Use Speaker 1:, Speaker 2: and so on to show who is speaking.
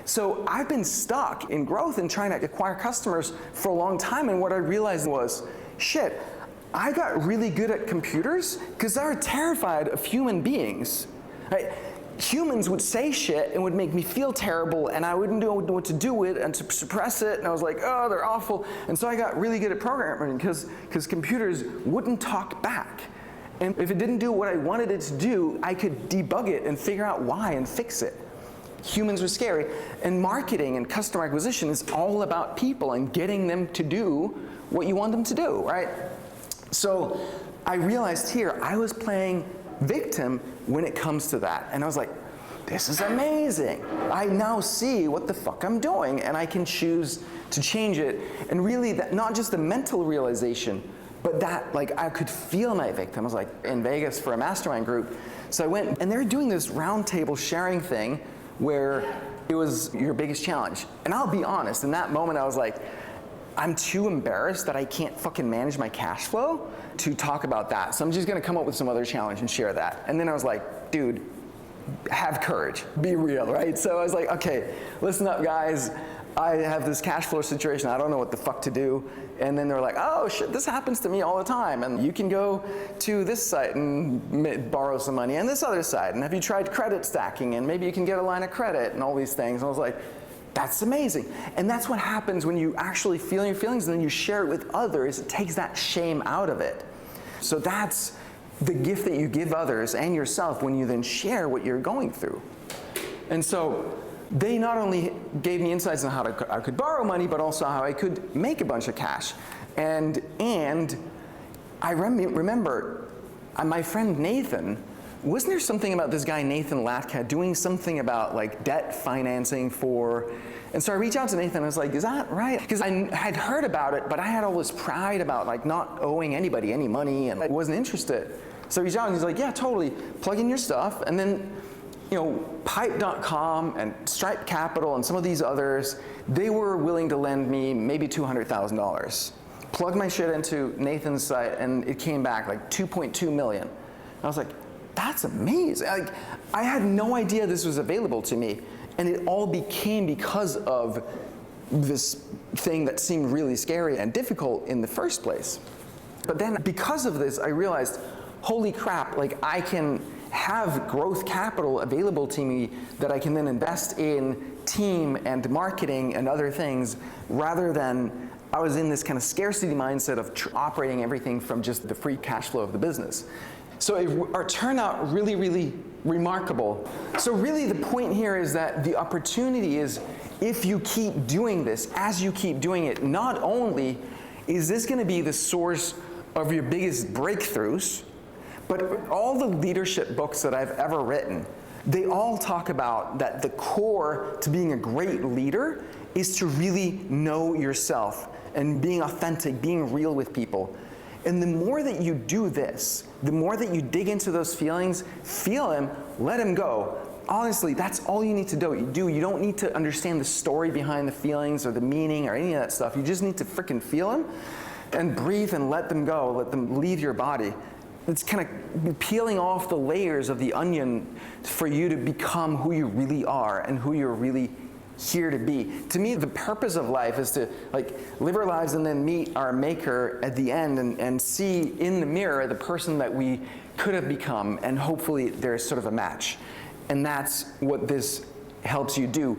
Speaker 1: So I've been stuck in growth and trying to acquire customers for a long time, and what I realized was, shit, I got really good at computers because I was terrified of human beings. Right? Humans would say shit and would make me feel terrible, and I wouldn't know what to do with it and to suppress it, and I was like, oh, they're awful. And so I got really good at programming because computers wouldn't talk back. And if it didn't do what I wanted it to do, I could debug it and figure out why and fix it. Humans were scary. And marketing and customer acquisition is all about people and getting them to do what you want them to do, right? So I realized here I was playing victim when it comes to that. And I was like, this is amazing. I now see what the fuck I'm doing, and I can choose to change it. And really, that, not just the mental realization, but that like I could feel my victim. I was like in Vegas for a mastermind group. So I went, and they were doing this round table sharing thing where it was your biggest challenge. And I'll be honest, in that moment I was like, I'm too embarrassed that I can't fucking manage my cash flow to talk about that. So I'm just gonna come up with some other challenge and share that. And then I was like, dude, have courage, be real, right? So I was like, okay, listen up guys. I have this cash flow situation, I don't know what the fuck to do. And then they're like, oh shit, this happens to me all the time. And you can go to this site and borrow some money and this other site. And have you tried credit stacking? And maybe you can get a line of credit and all these things. And I was like, that's amazing. And that's what happens when you actually feel your feelings and then you share it with others. It takes that shame out of it. So that's the gift that you give others and yourself when you then share what you're going through. And so they not only gave me insights on how I could borrow money, but also how I could make a bunch of cash. And I remember my friend Nathan, wasn't there something about this guy Nathan Latka doing something about like debt financing for, and so I reached out to Nathan and I was like, is that right? Because I had heard about it, but I had all this pride about like not owing anybody any money and I wasn't interested. So I reached out and he's like, yeah, totally, plug in your stuff. And then, you know, Pipe.com and Stripe Capital and some of these others, they were willing to lend me maybe $200,000. Plugged my shit into Nathan's site and it came back like 2.2 million. I was like, that's amazing. Like, I had no idea this was available to me. And it all became because of this thing that seemed really scary and difficult in the first place. But then because of this, I realized, holy crap, like I can have growth capital available to me that I can then invest in team and marketing and other things, rather than I was in this kind of scarcity mindset of operating everything from just the free cash flow of the business. So it turned out really, really remarkable. So really the point here is that the opportunity is, if you keep doing this, as you keep doing it, not only is this gonna be the source of your biggest breakthroughs, but all the leadership books that I've ever written, they all talk about that the core to being a great leader is to really know yourself and being authentic, being real with people. And the more that you do this, the more that you dig into those feelings, feel them, let them go. Honestly, that's all you need to do. You don't need to understand the story behind the feelings or the meaning or any of that stuff. You just need to freaking feel them and breathe and let them go, let them leave your body. It's kind of peeling off the layers of the onion for you to become who you really are and who you're really here to be. To me, the purpose of life is to like live our lives and then meet our maker at the end and see in the mirror the person that we could have become, and hopefully there's sort of a match. And that's what this helps you do.